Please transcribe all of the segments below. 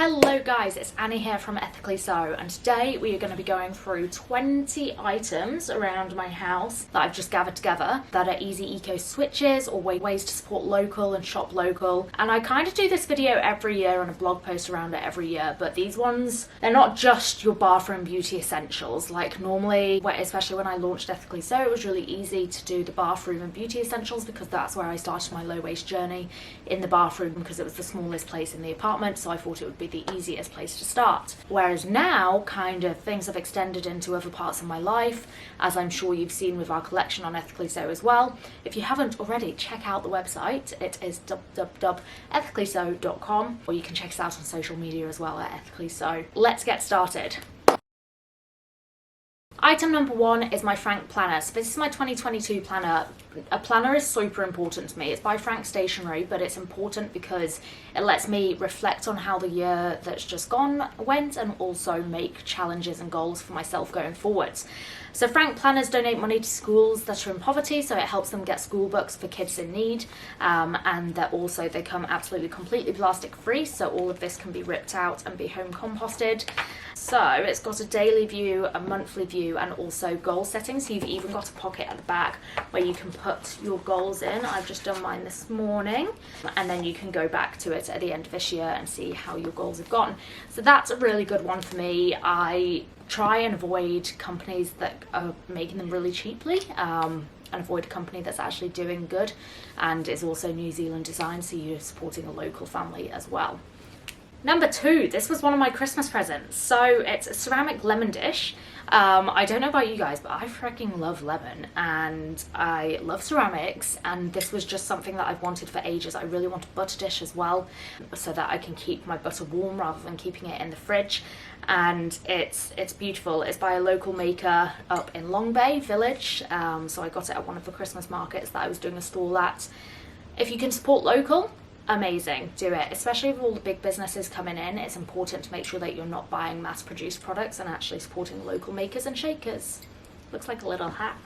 Hello guys, it's Annie here from Ethically So, and today we are going to be going through 20 items around my house that I've just gathered together that are easy eco switches or ways to support local and shop local. And I kind of do this video every year and a blog post around it every year, but these ones, they're not just your bathroom beauty essentials. Like normally, especially when I launched Ethically So, it was really easy to do the bathroom and beauty essentials because that's where I started my low waste journey, in the bathroom, because it was the smallest place in the apartment, so I thought it would be the easiest place to start. Whereas now, kind of, things have extended into other parts of my life, as I'm sure you've seen with our collection on Ethically So as well. If you haven't already, check out the website. It is www.ethicallyso.com, or you can check us out on social media as well at Ethically So. Let's get started. Item number one is my Frank planner. So this is my 2022 planner. A planner is super important to me. It's by Frank Stationery, but it's important because it lets me reflect on how the year that's just gone went and also make challenges and goals for myself going forwards. So Frank planners donate money to schools that are in poverty, so it helps them get school books for kids in need, and they come absolutely completely plastic free, so all of this can be ripped out and be home composted. So it's got a daily view, a monthly view, and also goal settings. So you've even got a pocket at the back where you can put your goals in. I've just done mine this morning, and then you can go back to it at the end of this year and see how your goals have gone. So that's a really good one for me. I try and avoid companies that are making them really cheaply, and avoid a company that's actually doing good and is also New Zealand designed, so you're supporting a local family as well. Number two, this was one of my Christmas presents. So it's a ceramic lemon dish. I don't know about you guys, but I freaking love lemon and I love ceramics, and this was just something that I've wanted for ages. I really want a butter dish as well, so that I can keep my butter warm rather than keeping it in the fridge. And it's beautiful. It's by a local maker up in Long Bay Village, so I got it at one of the Christmas markets that I was doing a stall at. If you can support local, amazing, do it. Especially with all the big businesses coming in, it's important to make sure that you're not buying mass-produced products and actually supporting local makers and shakers. Looks like a little hat.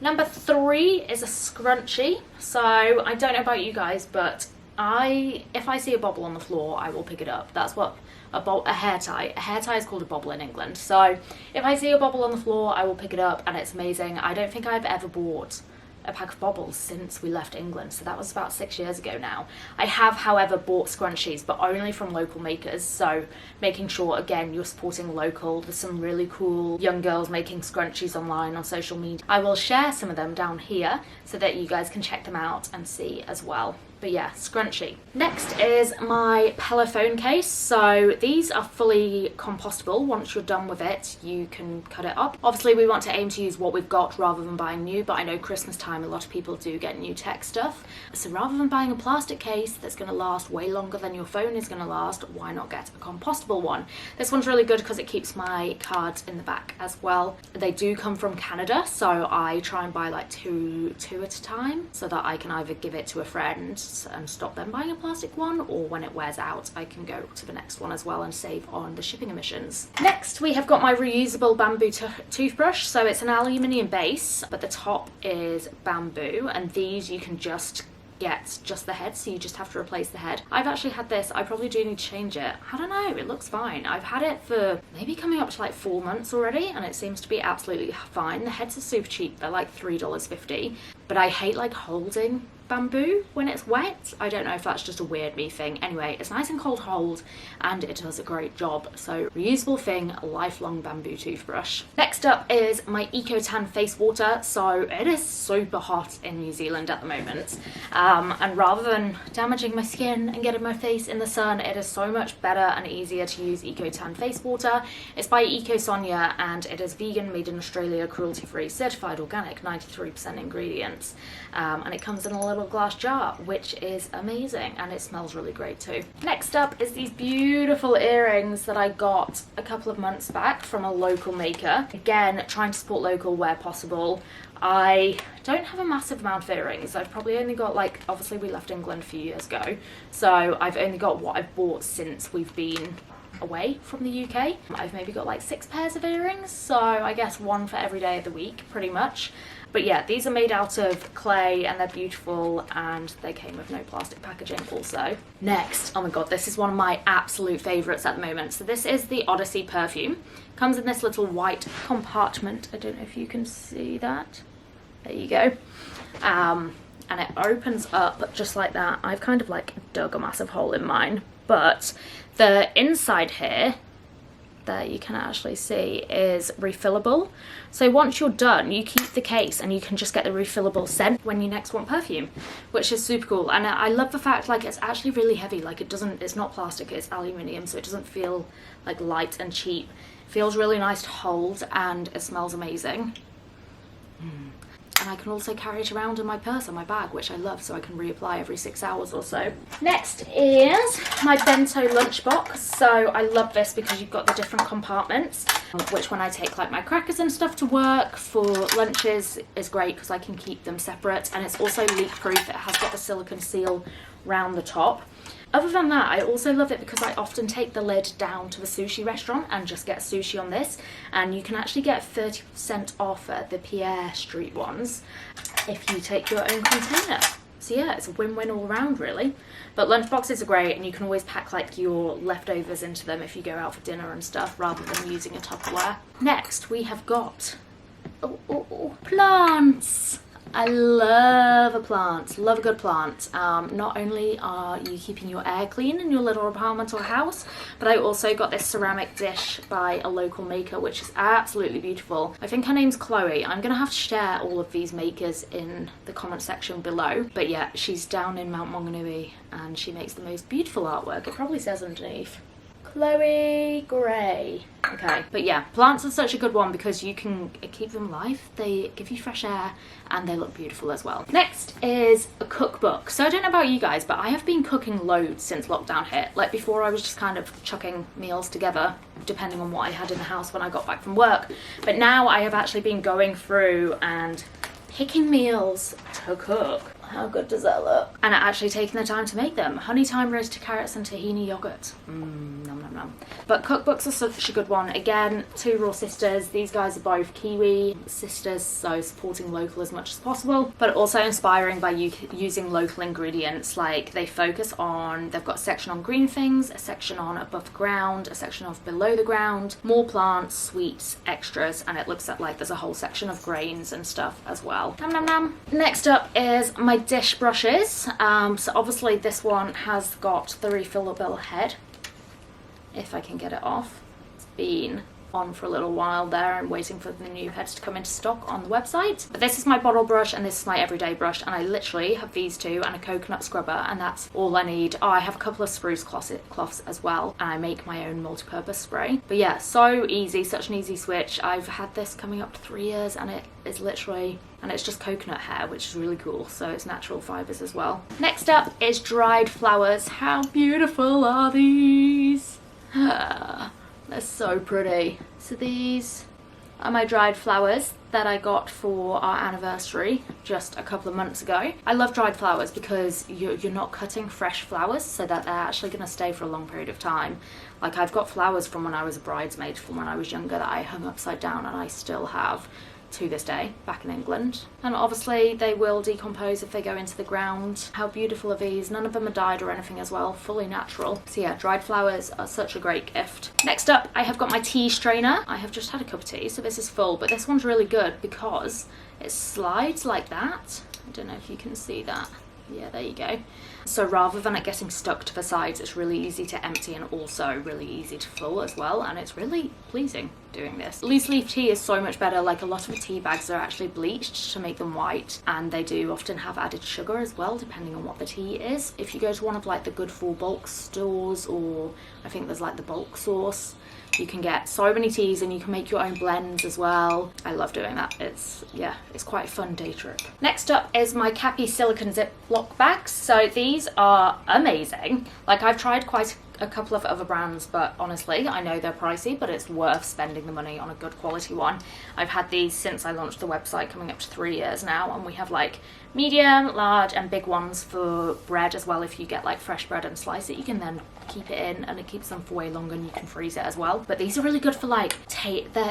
Number three is a scrunchie. So I don't know about you guys, but if I see a bobble on the floor, I will pick it up. That's what a hair tie. A hair tie is called a bobble in England. So if I see a bobble on the floor, I will pick it up, and it's amazing. I don't think I've ever bought a pack of bobbles since we left England, so that was about 6 years ago now. I have, however, bought scrunchies, but only from local makers, so making sure, again, you're supporting local. There's some really cool young girls making scrunchies online on social media. I will share some of them down here so that you guys can check them out and see as well. But yeah, scrunchie. Next is my Pela phone case. So these are fully compostable. Once you're done with it, you can cut it up. Obviously, we want to aim to use what we've got rather than buying new, but I know Christmas time, a lot of people do get new tech stuff. So rather than buying a plastic case that's going to last way longer than your phone is going to last, why not get a compostable one? This one's really good because it keeps my cards in the back as well. They do come from Canada, so I try and buy like two at a time, so that I can either give it to a friend and stop them buying a plastic one, or when it wears out I can go to the next one as well and save on the shipping emissions. Next, we have got my reusable bamboo toothbrush. So it's an aluminium base, but the top is bamboo, and these you can just get the head, so you just have to replace the head. I've actually had this, I probably do need to change it. I don't know, it looks fine. I've had it for maybe coming up to like 4 months already, and it seems to be absolutely fine. The heads are super cheap, they're like $3.50, but I hate like holding bamboo when it's wet. I don't know if that's just a weird me thing. Anyway, it's nice and cold hold and it does a great job. So reusable thing, a lifelong bamboo toothbrush. Next up is my Eco Tan face water. So it is super hot in New Zealand at the moment, and rather than damaging my skin and getting my face in the sun, it is so much better and easier to use Eco Tan face water. It's by Eco Sonia, and it is vegan, made in Australia, cruelty free, certified organic, 93% ingredients, and it comes in a little glass jar, which is amazing, and it smells really great too. Next up is these beautiful earrings that I got a couple of months back from a local maker. Again, trying to support local where possible. I don't have a massive amount of earrings. I've probably only got, like, obviously we left England a few years ago, so I've only got what I've bought since we've been away from the UK. I've maybe got like 6 pairs of earrings, so I guess 1 for every day of the week, pretty much. But yeah, these are made out of clay and they're beautiful, and they came with no plastic packaging also. Next, oh my god, this is one of my absolute favourites at the moment. So this is the Odesse Perfume. Comes in this little white compartment. I don't know if you can see that. There you go. And it opens up just like that. I've kind of like dug a massive hole in mine, but the inside here, there you can actually see, is refillable. So once you're done, you keep the case and you can just get the refillable scent when you next want perfume, which is super cool. And I love the fact like it's actually really heavy. Like it's not plastic, it's aluminium, so it doesn't feel like light and cheap. It feels really nice to hold and it smells amazing. And I can also carry it around in my purse or my bag, which I love, so I can reapply every 6 hours or so. Next is my Bento lunchbox. So I love this because you've got the different compartments, which when I take like my crackers and stuff to work for lunches is great because I can keep them separate. And it's also leak-proof. It has got the silicone seal round the top. Other than that, I also love it because I often take the lid down to the sushi restaurant and just get sushi on this, and you can actually get 30% off at the Pierre Street ones if you take your own container. So yeah, it's a win-win all around really. But lunchboxes are great, and you can always pack like your leftovers into them if you go out for dinner and stuff rather than using a Tupperware. Next we have got plants. I love a plant, love a good plant. Not only are you keeping your air clean in your little apartment or house, but I also got this ceramic dish by a local maker, which is absolutely beautiful. I think her name's Chloe. I'm gonna have to share all of these makers in the comment section below. But yeah, she's down in Mount Maunganui and she makes the most beautiful artwork. It probably says underneath. Chloe Gray. Okay, but yeah, plants are such a good one because you can keep them alive, they give you fresh air, and they look beautiful as well. Next is a cookbook. So I don't know about you guys, but I have been cooking loads since lockdown hit. Like before I was just kind of chucking meals together depending on what I had in the house when I got back from work. But now I have actually been going through and picking meals to cook. How good does that look? And actually taking the time to make them. Honey thyme roasted carrots and tahini yogurt. Nom nom nom. But cookbooks are such a good one. Again, 2 raw sisters. These guys are both Kiwi sisters, so supporting local as much as possible, but also inspiring by using local ingredients. Like they focus on, they've got a section on green things, a section on above the ground, a section of below the ground, more plants, sweets, extras, and it looks at like there's a whole section of grains and stuff as well. Nom nom nom. Next up is my dish brushes. So obviously this one has got the refillable head, if I can get it off. It's been on for a little while there and waiting for the new heads to come into stock on the website. But this is my bottle brush and this is my everyday brush, and I literally have these 2 and a coconut scrubber, and that's all I need. Oh, I have a couple of spruce cloths as well, and I make my own multi-purpose spray. But yeah, so easy, such an easy switch. I've had this coming up to 3 years and it is literally, and it's just coconut hair, which is really cool, so it's natural fibres as well. Next up is dried flowers. How beautiful are these? They're so pretty. So these are my dried flowers that I got for our anniversary just a couple of months ago. I love dried flowers because you're not cutting fresh flowers, so that they're actually going to stay for a long period of time. Like I've got flowers from when I was a bridesmaid, from when I was younger, that I hung upside down and I still have to this day back in England. And obviously they will decompose if they go into the ground. How beautiful are these? None of them are dyed or anything as well, fully natural. So yeah, dried flowers are such a great gift. Next up, I have got my tea strainer. I have just had a cup of tea, so this is full, but this one's really good because it slides like that. I don't know if you can see that. Yeah, there you go. So rather than it getting stuck to the sides, it's really easy to empty and also really easy to fill as well, and it's really pleasing doing this. Loose leaf tea is so much better. Like a lot of the tea bags are actually bleached to make them white, and they do often have added sugar as well, depending on what the tea is. If you go to one of like the Good for Bulk stores, or I think there's like the bulk source, you can get so many teas and you can make your own blends as well. I love doing that. It's quite a fun day trip. Next up is my Cappy silicone Ziplock bags. So these are amazing. Like I've tried quite a couple of other brands, but honestly, I know they're pricey, but it's worth spending the money on a good quality one. I've had these since I launched the website, coming up to 3 years now, and we have like medium, large, and big ones for bread as well. If you get like fresh bread and slice it, you can then keep it in, and it keeps them for way longer, and you can freeze it as well. But these are really good for like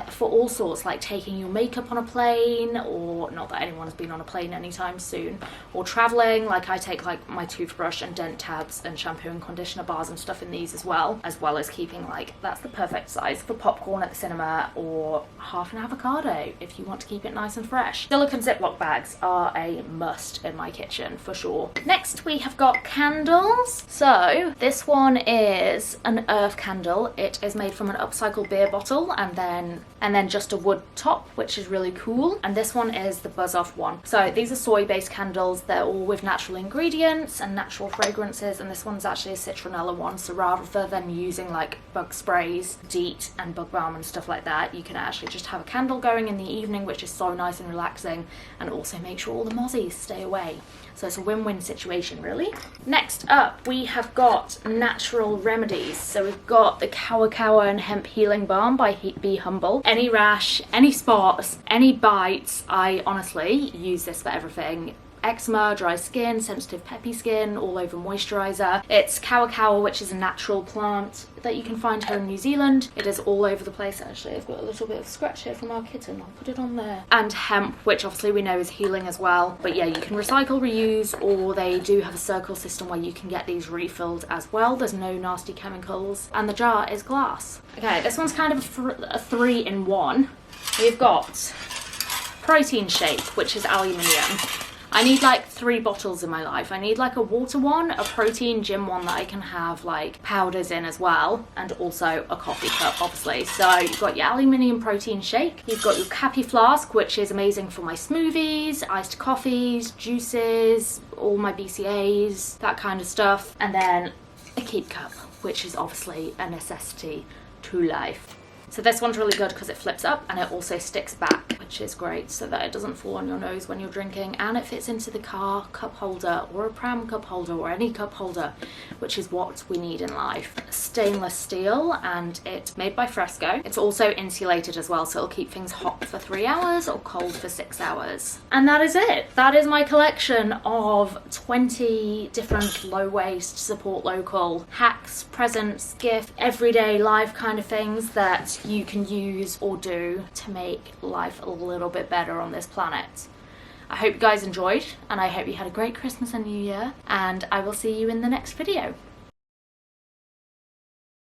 for all sorts, like taking your makeup on a plane, or not that anyone's been on a plane anytime soon, or traveling. Like I take like my toothbrush and dent tabs and shampoo and conditioner bars and stuff in these as well as keeping like, that's the perfect size for popcorn at the cinema, or half an avocado if you want to keep it nice and fresh. Silicone Ziplock bags are a must in my kitchen for sure. Next we have got candles. So this one is an earth candle. It is made from an upcycled beer bottle and then just a wood top, which is really cool. And this one is the buzz off one. So these are soy based candles. They're all with natural ingredients and natural fragrances, and this one's actually a citronella one. So rather than using like bug sprays, DEET and bug balm and stuff like that, you can actually just have a candle going in the evening, which is so nice and relaxing, and also make sure all the mozzies stay away. So it's a win-win situation, really. Next up, we have got natural remedies. So we've got the Kawa Kawa and Hemp Healing Balm by Be Humble. Any rash, any spots, any bites, I honestly use this for everything. Eczema, dry skin, sensitive peppy skin, all over moisturizer. It's Kawa Kawa, which is a natural plant that you can find here in New Zealand. It is all over the place. Actually, I've got a little bit of scratch here from our kitten. I'll put it on there. And hemp, which obviously we know is healing as well. But yeah, you can recycle, reuse, or they do have a circle system where you can get these refilled as well. There's no nasty chemicals. And the jar is glass. Okay, this one's kind of a 3-in-1. We've got protein shake, which is aluminium. I need like 3 bottles in my life. I need like a water one, a protein gym one that I can have like powders in as well, and also a coffee cup, obviously. So you've got your aluminium protein shake. You've got your Cappy flask, which is amazing for my smoothies, iced coffees, juices, all my BCAAs, that kind of stuff. And then a keep cup, which is obviously a necessity to life. So this one's really good because it flips up and it also sticks back, which is great, so that it doesn't fall on your nose when you're drinking, and it fits into the car cup holder or a pram cup holder or any cup holder, which is what we need in life. Stainless steel, and it's made by Fresco. It's also insulated as well, so it'll keep things hot for 3 hours or cold for 6 hours. And that is it. That is my collection of 20 different low waste, support local hacks, presents, gifts, everyday life kind of things that you can use or do to make life a little bit better on this planet. I hope you guys enjoyed, and I hope you had a great Christmas and New Year, and I will see you in the next video.